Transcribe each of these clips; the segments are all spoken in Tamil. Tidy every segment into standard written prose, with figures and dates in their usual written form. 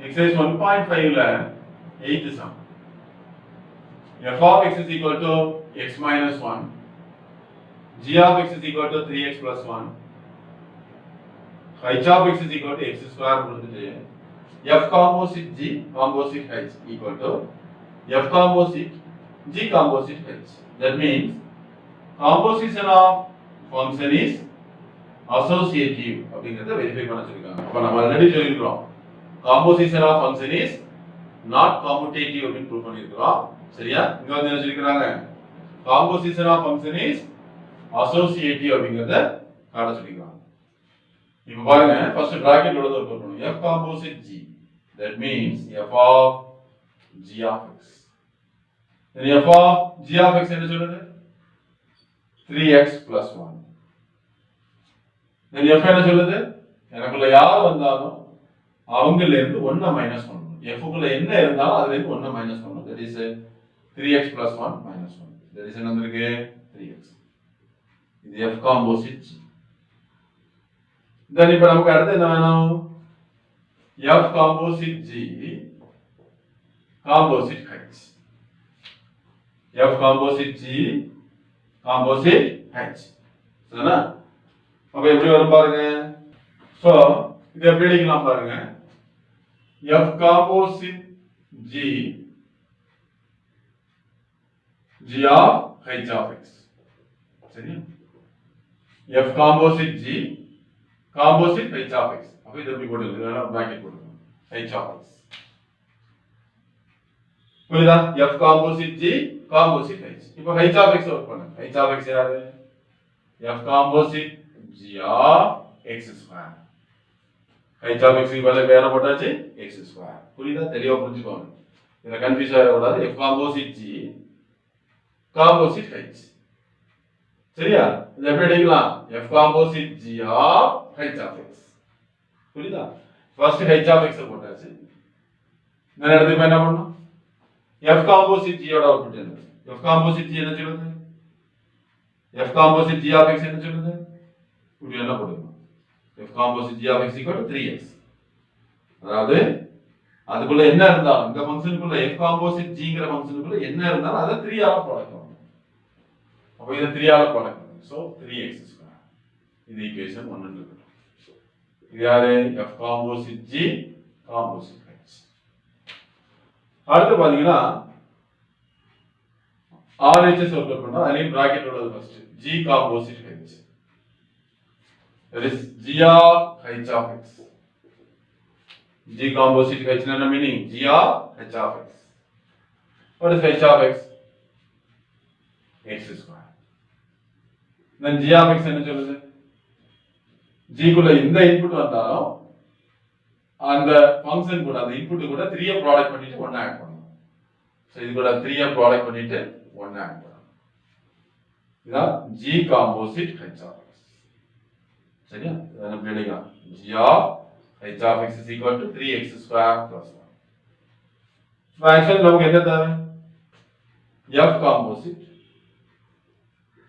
exercise 1.5 ல 8th sum. f of x is equal to x minus 1, g of x is equal to 3x plus 1, h of x is equal to x square கொடுத்துட்டு f composite g composite h equal to f composite g composite h. That means composition of function is associative அப்படிங்கறத வெரிஃபை பண்ண சொல்லிருக்காங்க. அப்ப நம்ம ஆல்ரெடி சொல்லிருக்கோம் composition of function is not commutative அப்படின்னு ப்ரூவ் பண்ணிருக்கோம். சரியா? இங்க வந்து என்ன சொல்லிருக்காங்க? composition of function is associative அப்படிங்கறத காட்ட சொல்லிருக்காங்க. இப்போ பாருங்க ஃபர்ஸ்ட் பிராக்கெட் உள்ளத போடணும். f composite g, that means f of g of x. then f of g of x என்ன சொல்லுது? 3x plus 1. then f என்ன சொல்லுது? எனக்குள்ள யார் வந்தாலும் அவங்கல இருந்து 1 மைனஸ் பண்ணணும். f குள்ள என்ன இருந்தாலும் அதுல இருந்து 1 மைனஸ் பண்ணணும். that is 3x plus 1 minus 1. that is என்ன வந்திருக்கு? 3x. இது f composite g. then இப்போ நமக்கு அடுத்து என்ன வேணும்? f composite g composite h. f composite g composite h. சரியா? அப்ப எப்படி வரும் பாருங்க. சோ இது எப்படி எழுதலாம் பாருங்க. f composite g g of h of x. சரியா? f composite g composite h of x. அப்ப இது எப்படி போடுறது? இதெல்லாம் பிராக்கெட் போடுங்க. h of x. புரியுதா? f composite g composite h. இப்போ h of x ஒர்க் பண்ணுங்க. h of x யாரு? f composite g of x square. h of x க்கு பதிலா வேற போட்டாச்சு x square. புரியுதா? தெளிவா புரிஞ்சுக்கோங்க. இத கன்ஃபியூஸ் ஆக கூடாது. f composite g composite h. சரியா? இத எப்படி எழுதலாம்? f composite g of h of x. புரியுதா? ஃபர்ஸ்ட் h of x போட்டாச்சு. நான் அடுத்து இப்ப என்ன பண்ணனும்? f composite g யோட அவுட்புட் என்ன? f composite g என்ன சொல்லுது? f composite g of x என்ன சொல்லுது? இப்படி என்ன போடுங்க? f composite g of x equal to 3x. அதாவது அதுக்குள்ள என்ன இருந்தாலும் இந்த ஃபங்க்ஷனுக்குள்ள f composite gங்கற ஃபங்க்ஷனுக்குள்ள என்ன இருந்தாலும் அத 3 ஆல போடணும். அப்ப இத 3 ஆல போடணும். So 3x square. இது ஈக்குவேஷன் 1 ன்னு இருக்கு. இது யாரு? f composite g composite h. அடுத்து பாத்தீங்கன்னா RHS ஒர்க் பண்ணா அதுலயும் பிராக்கெட் உள்ளது first g composite h. that is g of h of x. g composite h என்ன meaning? g of h of x. what is h of x? x square. then g of x என்ன சொல்லுது? g குள்ள இந்த இன்புட் வந்தாலும் அந்த ஃபங்க்ஷன் கூட அந்த இன்புட் கூட 3 ப்ராடக்ட் பண்ணிட்டு 1 ஆட் பண்ணனும். சோ இது கூட 3 ப்ராடக்ட் பண்ணிட்டு 1 ஆட் பண்ணனும். இதான் g composite h of x. சரியா? இத நம்ம எழுதலாம். g of h of x is equal to 3x square plus 1. இப்போ ஆக்சுவலி நமக்கு என்ன தேவை? f composite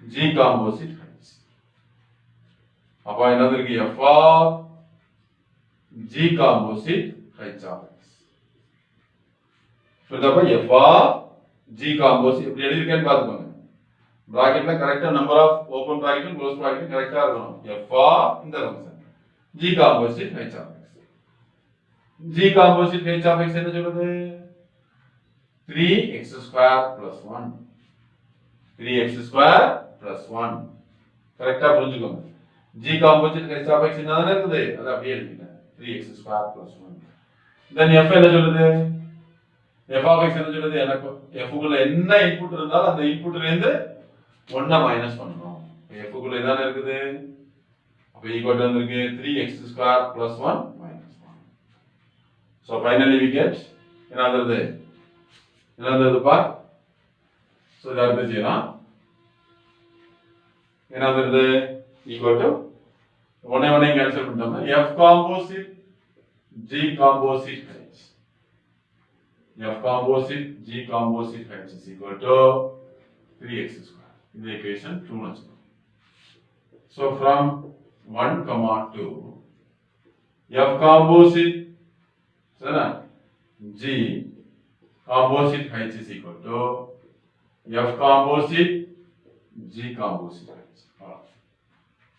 g composite h. அப்ப என்ன இருக்கு? f of g composite h of x. புரியுதா? f of g composite எப்படி எழுதிருக்கேன்னு பாத்துக்கோங்க. பிராக்கெட்ல கரெக்ட்டா number of open bracket close bracket கரெக்ட்டா இருக்கணும். f of இந்த function g composite h of x. g composite h of x என்ன சொல்லுது? 3x square plus 1. 3x square plus 1. கரெக்ட்டா புரிஞ்சுக்கோங்க. g composite h of x என்னதானே இருக்குது? அத அப்படியே எழுதிட்டேன். 3x square plus 1. then f என்ன சொல்லுது? f of x என்ன சொல்லுது? எனக்கு f குள்ள என்ன இன்புட் இருந்தாலும் அந்த இன்புட்ல இருந்து 1 மைனஸ் பண்ணனும். f குள்ள என்னதானே இருக்குது? அப்ப ஈக்குவல் வந்திருக்கு 3x square plus 1 minus 1. so finally we get என்னது பா? so இத அடுத்து செய்யலாம். என்னது? ஈக்குவல் டு ஒண்ணே கேன்சல் பண்ணிட்டோம்னா f composite g composite h. f composite g composite h is equal to 3x square. இந்த equation 2 னு வச்சுக்கோங்க. so from 1, 2 f composite சரியா g composite h is equal to f composite g composite h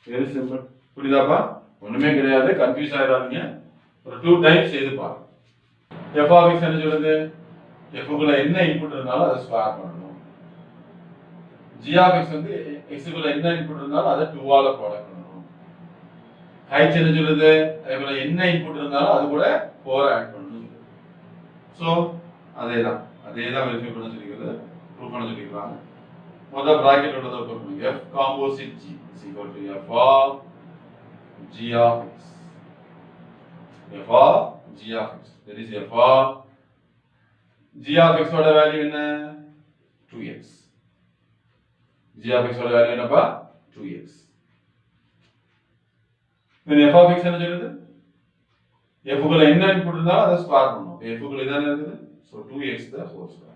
very simple புரியுதாப்பா ஒண்ணுமே கிடையாது கன்ஃபியூஸ் ஆயிராதீங்க ஒரு 2 டைம்ஸ் செய்து பாருங்க f of x என்ன சொல்லுது f குள்ள என்ன இன்புட் இருந்தாலும் அதை ஸ்கொயர் பண்ணணும் g of x வந்து x குள்ள என்ன இன்புட் இருந்தாலும் அதை 2 ஆல ப்ராடக்ட் பண்ணணும் h என்ன சொல்லுது அதுக்குள்ள என்ன இன்புட் இருந்தாலும் அது கூட 4 ஆட் பண்ணணும் சோ அதேதான் வெரிஃபை பண்ண சொல்லிக்கிறது ப்ரூஃப் பண்ண சொல்லிக்கிறாங்க முதல்ல பிராக்கெட் உள்ளத ஓபன் பண்ணுங்க f composite g is equal to f of g of x f of g of x that is f of g of x ஓட வேல்யூ என்ன 2x g of x ஓட வேல்யூ என்னப்பா 2x then f of x என்ன சொல்லுது f குள்ள என்ன இன்புட் இருந்தாலும் அதை ஸ்கொயர் பண்ணனும் f குள்ள இதானே இருக்குது so 2x the whole square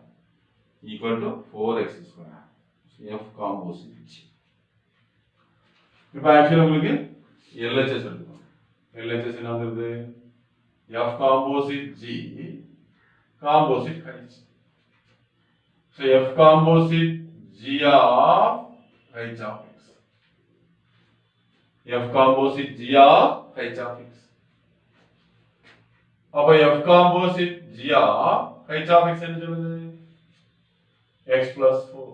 equal to 4x square so f composite g இப்போ ஆக்சுவலா உங்களுக்கு LHS எடுத்துக்கோங்க LHS என்ன வருது f composite g composite h so f composite g of h of x f composite g of h of x அப்ப f composite g of h of x என்ன சொல்லுது x plus 4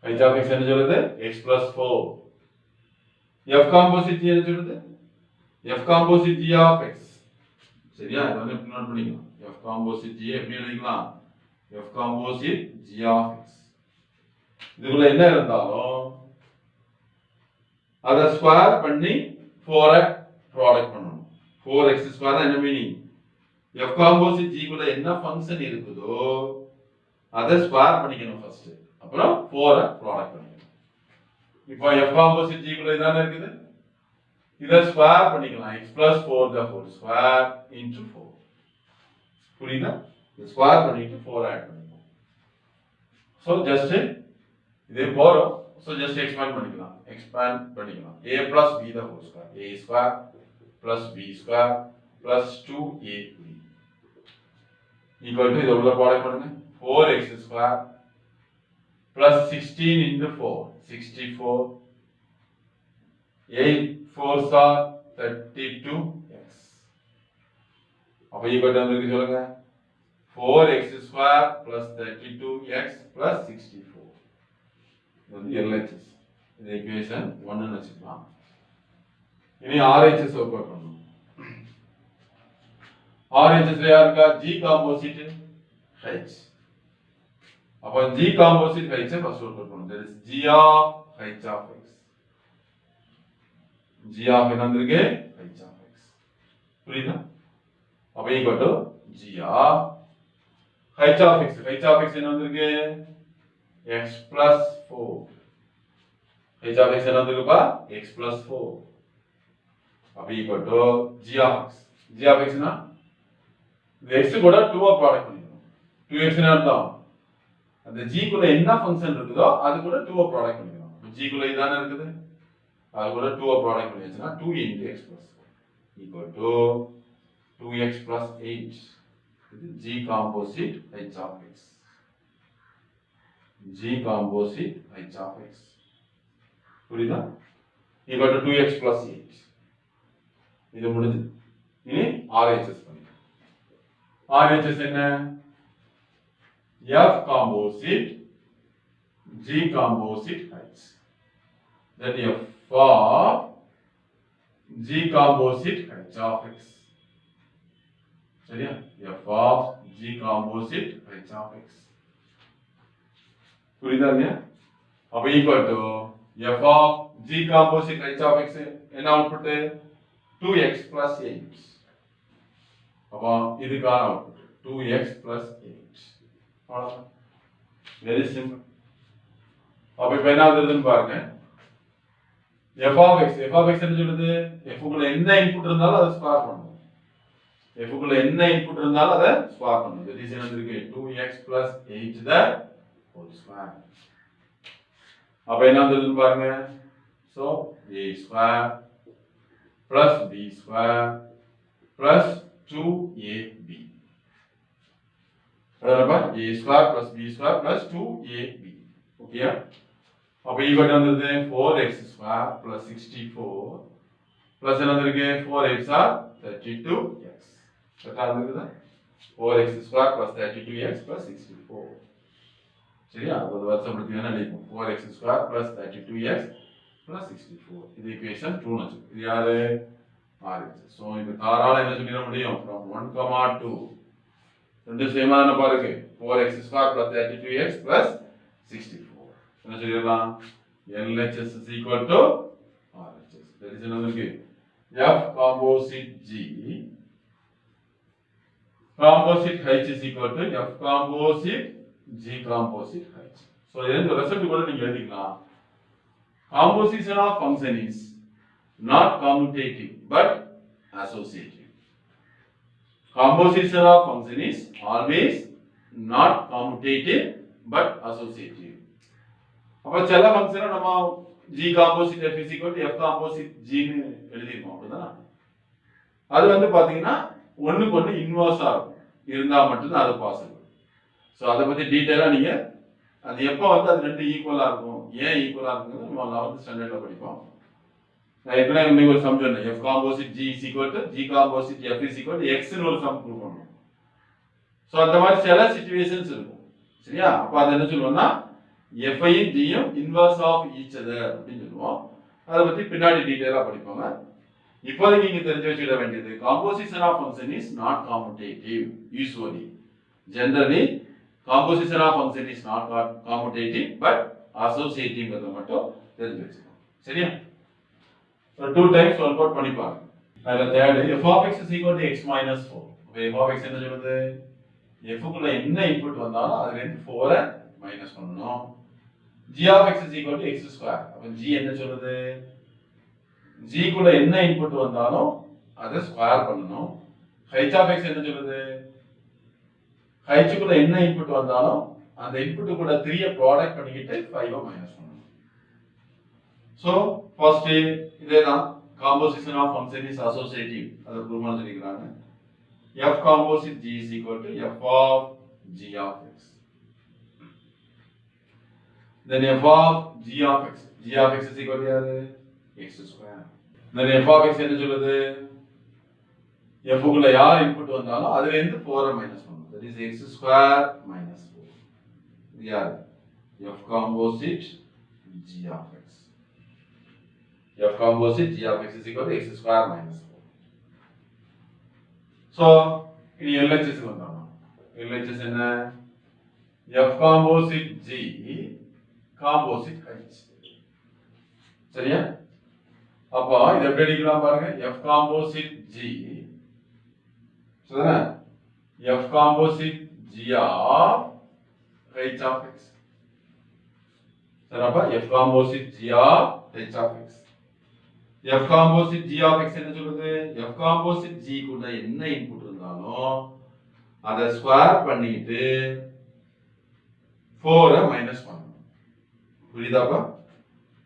h of x என்ன சொல்லுது x plus 4 f composite g என்ன சொல்லுது f composite g of x சரியா இத வந்து நோட் பண்ணிக்கலாம் f composite g எப்படி எழுதிக்கலாம் f composite g of x இதுக்குள்ள என்ன இருந்தாலும் அத ஸ்கொயர் பண்ணி 4 ப்ராடக்ட் பண்ணனும் 4x ஸ்கொயர் என்ன மீனிங் f composite g குள்ள என்ன ஃபங்க்ஷன் இருக்குதோ அத ஸ்கொயர் பண்ணிக்கணும் ஃபர்ஸ்ட் அப்புறம் 4 ப்ராடக்ட் பண்ணிக்கணும் இப்போ f composite g குள்ள இதானே இருக்குது இத ஸ்கொயர் பண்ணிக்கலாம் x plus 4 the whole square into 4 புரியுதா இத ஸ்கொயர் பண்ணிட்டு 4 ஆட் பண்ணிக்கலாம் சோ ஜஸ்ட் இதே போறோம் சோ ஜஸ்ட் எக்ஸ்பேண்ட் பண்ணிக்கலாம் a plus b the whole square a square plus b square plus 2ab equal to இத உள்ள ப்ராடக்ட் பண்ணுங்க 4x square plus 16 into 4 64 8 4s are 32x அப்ப equal to வந்து சொல்லுங்க 4x square plus 32x plus 64 இது வந்து LHS இந்த ஈக்குவேஷன் 1 ன்னு வெச்சுக்கலாம் இனி RHS ஒர்க் அவுட் பண்ணனும் RHS ல யாருக்கா G composite H அப்ப G composite H first work out பண்ணனும் that is G of H of x G of என்ன வந்திருக்கு H of x புரியுதா அப்ப equal to G of H of x என்ன வந்திருக்கு x plus 4 h of x என்ன வந்திருக்குப்பா x plus 4 அப்ப equal to g of x னா இந்த x கூட 2 ப்ராடக்ட் பண்ணிக்கணும் 2x னா அர்த்தம் அந்த g குள்ள என்ன ஃபங்க்ஷன் இருக்குதோ அது கூட 2 ப்ராடக்ட் பண்ணிக்கணும் அப்ப g குள்ள இதானே இருக்குது அது கூட 2 product பண்ணியாச்சுனா 2 into x plus 4 equal to 2x plus 8 இது g composite h of x g composite h of x புரியுதா equal to 2x plus 8 இது முடிஞ்சது இனி RHS பண்ணிக்கலாம் RHS என்ன f composite g composite h that f of g composite h of x சரியா f of g composite h of x புரியுதா இல்லையா அப்ப equal to f of g composite h of x என்ன அவுட்புட் 2x plus 8 அப்ப இதுக்கான அவுட்புட் 2x plus 8 அவ்வளவுதான் வெரி சிம்பிள் அப்ப இப்ப என்ன ஆகுதுன்னு பாருங்க f of x என்ன சொல்லுது f குள்ள என்ன இன்புட் இருந்தாலும் அதை ஸ்கொயர் பண்ணணும் f குள்ள என்ன இன்புட் இருந்தாலும் அதை ஸ்கொயர் பண்ணணும் that is என்ன இருக்கு 2x plus 8 the whole square அப்ப என்ன ஆகுதுன்னு பாருங்க so a square plus b square plus 2ab. a square plus b square plus 2ab. Okay? அப்ப ஈக்குவல் வந்தது 4x square plus 64 plus என்ன வந்திருக்கு 4x are 32x. கரெக்ட்டா வந்திருக்குதா? 4x square plus 32x plus 64. சரியா? அது வருஷப்படுத்தி என்ன எழுதிப்போம் 4x square plus 32x plus 64. இது equation 2 னு வச்சுக்கோ. இது யாரு? RHS. சோ இப்போ தாராள என்ன சொல்லிட முடியும் from 1, 2 ரெண்டு சேமா தான பாருங்க 4x square plus 32x plus 64. என்ன சொல்லிடலாம் LHS is equal to RHS. That is another key. F composite G composite H is equal to F composite G composite H. So இந்த ரிசல்ட் கூட நீங்க எழுதிக்கலாம். Composition of function is not commutative but associative. Composition of function is always not commutative but associative. அப்ப சில ஃபங்க்ஷனை நம்ம g composite f is equal to f composite g ன்னு எழுதிருக்கோம் அப்படிதானே அது வந்து பாத்தீங்கன்னா ஒண்ணுக்கு ஒண்ணு இன்வர்ஸா இருக்கும் இருந்தா மட்டும் தான் அது பாசிபிள் சோ அத பத்தி டீடைலா நீங்க அது எப்ப வந்து அது ரெண்டு ஈக்குவலா இருக்கும் ஏன் ஈக்குவலா இருக்குன்னு நம்ம 11th ஸ்டாண்டர்ட்ல படிப்போம் நான் ஏற்கனவே உங்களுக்கு ஒரு சம் சொன்னேன் f composite g is equal to g composite f is equal to x ன்னு ஒரு சம் ப்ரூவ் பண்ணனும் சோ அந்த மாதிரி சில சிச்சுவேஷன்ஸ் இருக்கும் சரியா அப்ப அது என்ன சொல்லுவோம்னா f ஐயும் g யும் இன்வர்ஸ் ஆஃப் ஈச் அதர் அப்படினு சொல்லுவோம் அத பத்தி பின்னாடி டீடைலா படிப்போம் இப்போதைக்கு நீங்க தெரிஞ்சு வச்சிட வேண்டியது composition of function is not commutative usually generally composition of function is not commutative but associative ங்கறத மட்டும் தெரிஞ்சு வச்சுக்கணும் சரியா so two times work out பண்ணி பாருங்க அதுல third f of x is equal to x minus 4 அப்ப f of x என்ன சொல்லுது f க்குள்ள என்ன இன்புட் வந்தாலும் அதுல இருந்து 4 மைனஸ் பண்ணனும் g of x is equal to x square அப்ப g என்ன சொல்லுது g குள்ள என்ன இன்புட் வந்தாலும் அத ஸ்கொயர் பண்ணனும் h of x என்ன சொல்லுது h குள்ள என்ன இன்புட் வந்தாலும் அந்த இன்புட் கூட 3 ப்ராடக்ட் பண்ணிக்கிட்டு 5 மைனஸ் பண்ணனும் சோ ஃபர்ஸ்ட் இதேதான் composition of function is associative அத ப்ரூவ் பண்ண சொல்லிருக்காங்க f composite g is equal to f of g of x then f of g of x is equal to x square then f of x என்ன சொல்லுது f குள்ள யார் இன்புட் வந்தாலும் அதுல இருந்து 4 மைனஸ் பண்ணனும் that is x square minus 4 இது யார் f composite g of x f composite g of x is equal to x square minus 4 so இனி LHS க்கு வந்தோம் LHS என்ன f composite g composite h சரியா அப்ப இத எப்படி எழுதலாம் பாருங்க f composite g சரியா f composite g of h of x சரியா f composite g of h of x f composite g of x என்ன சொல்லுது f composite g குள்ள என்ன இன்புட் இருந்தாலும் அத ஸ்கொயர் பண்ணிட்டு 4 மைனஸ் பண்ணனும் புரியுதாப்பா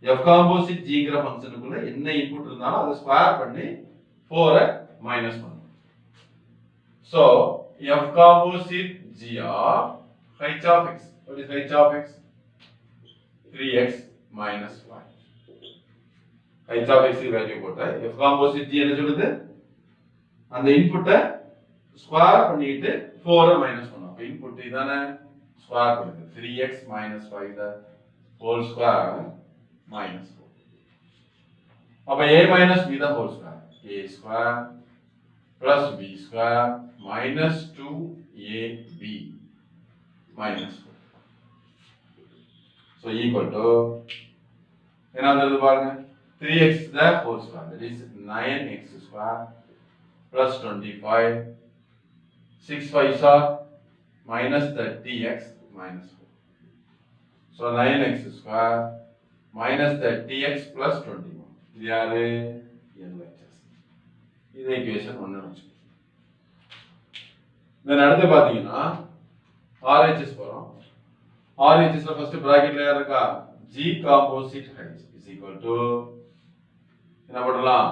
f composite g ங்கற ஃபங்க்ஷனுக்குள்ள என்ன இன்புட் இருந்தாலும் அத ஸ்கொயர் பண்ணி 4 மைனஸ் பண்ணனும் so f composite g of h of x what is h of x 3x minus 1 h of x value போட்டா f composite g என்ன சொல்லுது அந்த இன்புட்டை ஸ்கொயர் பண்ணிட்டு 4 மைனஸ் பண்ணனும் அப்ப இன்புட் இதானே ஸ்கொயர் பண்ணுது 3x minus 5 the whole square minus 4 அப்ப a minus b the whole square a square plus b square minus 2ab minus 4 so equal to என்ன வந்தது பாருங்க 3x the whole square that is 9x square plus 25 6 5s are minus 30x minus 4 so 9x square minus 30x plus 21 இது யாரு LHS இது equation 1 னு then அடுத்து பாத்தீங்கன்னா RHS போறோம் RHS ல ஃபர்ஸ்ட் பிராக்கெட்ல இருக்கா g composite h is equal to என்ன போடலாம்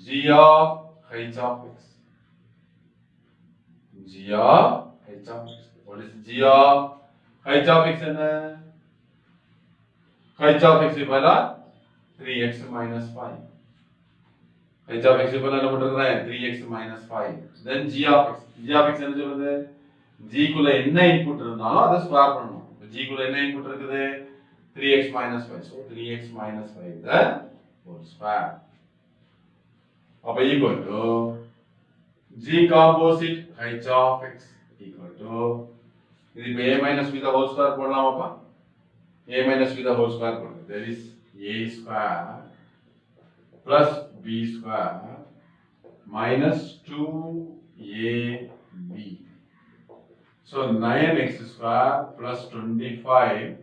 g of h of x g of h of x. What is g of h of x என்ன h of x பதிலா 3x minus 5. h of x பதிலா என்ன போட்டுருக்கேன் 3x minus 5. then g of x என்ன சொல்லுது g குள்ள என்ன இன்புட் இருந்தாலும் அதை ஸ்கொயர் பண்ணணும். g குள்ள என்ன இன்புட் இருக்குது 3x minus 5. so 3x minus 5 the whole square. அப்ப equal to g composite h of x equal to இது இப்ப a minus b the whole square போடலாமாப்பா a minus b the whole square போடுங்க. there is a square plus b square minus 2ab. so 9x square plus 25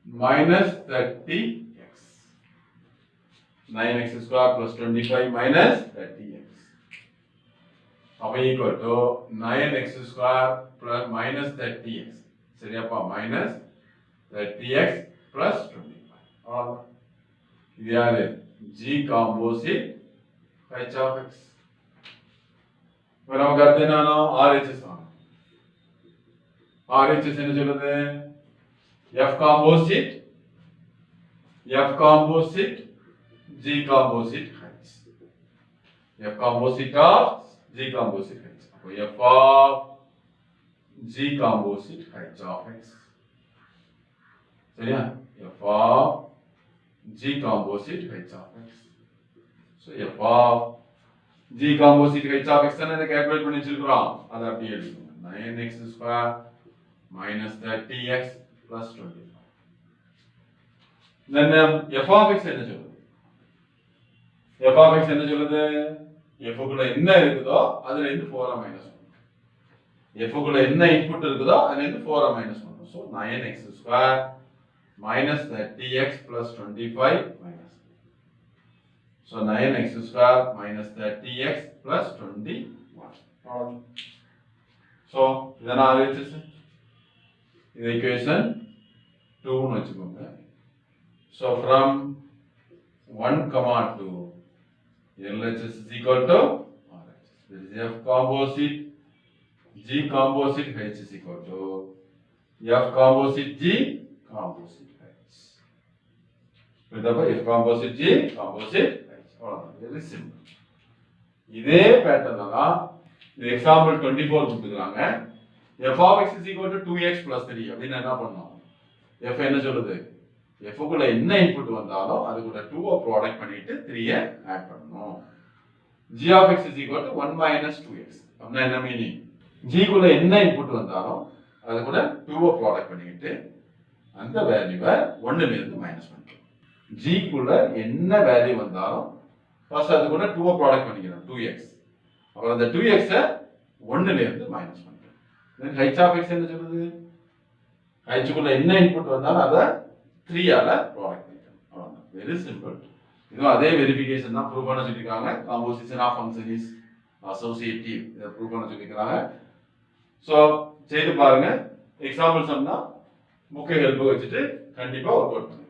minus 30x. 9x square plus 25 minus 30x. அப்ப equal to 9x square plus minus 30x. சரியாப்பா minus 30x plus 25. அவ்வளவுதான். இது யாரு g composite h of x. இப்ப நமக்கு அடுத்து என்னன்னா RHS ஆகும். RHS என்ன சொல்லுது f composite g composite h. f composite of g composite h. அப்போ f of g composite h of x. சரியா f of g composite h of x. so f of g composite h of x என்ன கால்குலேட் பண்ணி வச்சிருக்கோம் அத அப்படியே எழுதுங்க 9x square minus 30x plus 25. then f of x என்ன சொல்லுது f of x என்ன சொல்லுது f குள்ள என்ன இருக்குதோ அதுல இருந்து 4 minus 1. f குள்ள என்ன இன்புட் இருக்குதோ அதுல இருந்து 4 minus 1. so 9x square minus 30x plus 25 minus. so 9x square minus 30x plus 21. so இதனா RHS இது equation 2 னு வெச்சுக்கோங்க. so from 1, 2 LHS is equal to RHS. This is F composite G composite H is equal to F composite G composite H. Remember F composite G composite H. Very simple. இதே பேட்டர்ன்ல தான் இந்த example 24 கொடுத்துக்கறாங்க. F of x is equal to 2x plus 3 அப்படினா என்ன பண்ணனும் f என்ன சொல்லுது f குள்ள என்ன இன்புட் வந்தாலும் அது கூட 2 ப்ராடக்ட் பண்ணிட்டு 3 ஆட் பண்ணனும். g of x is equal to 1 minus 2x. அப்படினா என்ன மீனிங் g குள்ள என்ன இன்புட் வந்தாலும் அது கூட 2 ப்ராடக்ட் பண்ணிட்டு அந்த வேல்யூவை 1 ல இருந்து மைனஸ் பண்ணிக்கணும். g குள்ள என்ன வேல்யூ வந்தாலும் ஃபர்ஸ்ட் அது கூட 2 ப்ராடக்ட் பண்ணிக்கணும் 2x. அப்புறம் அந்த 2x 1 ல இருந்து மைனஸ் பண்ணிக்கணும். then h of x என்ன சொல்லுது h குள்ள என்ன இன்புட் வந்தாலும் அத 3 ஆல ப்ராடக்ட் பண்ணிக்கணும். அவ்வளவுதான். Very simple. இதுவும் அதே வெரிஃபிகேஷன் தான் ப்ரூவ் பண்ண சொல்லிருக்காங்க. Composition of function is associative இத ப்ரூவ் பண்ண சொல்லிருக்காங்க. சோ செய்து பாருங்க. எக்ஸாம்பிள் சொன்னா புக்கை ஹெல்ப் வச்சுட்டு கண்டிப்பா வொர்க் அவுட் பண்ணுங்க.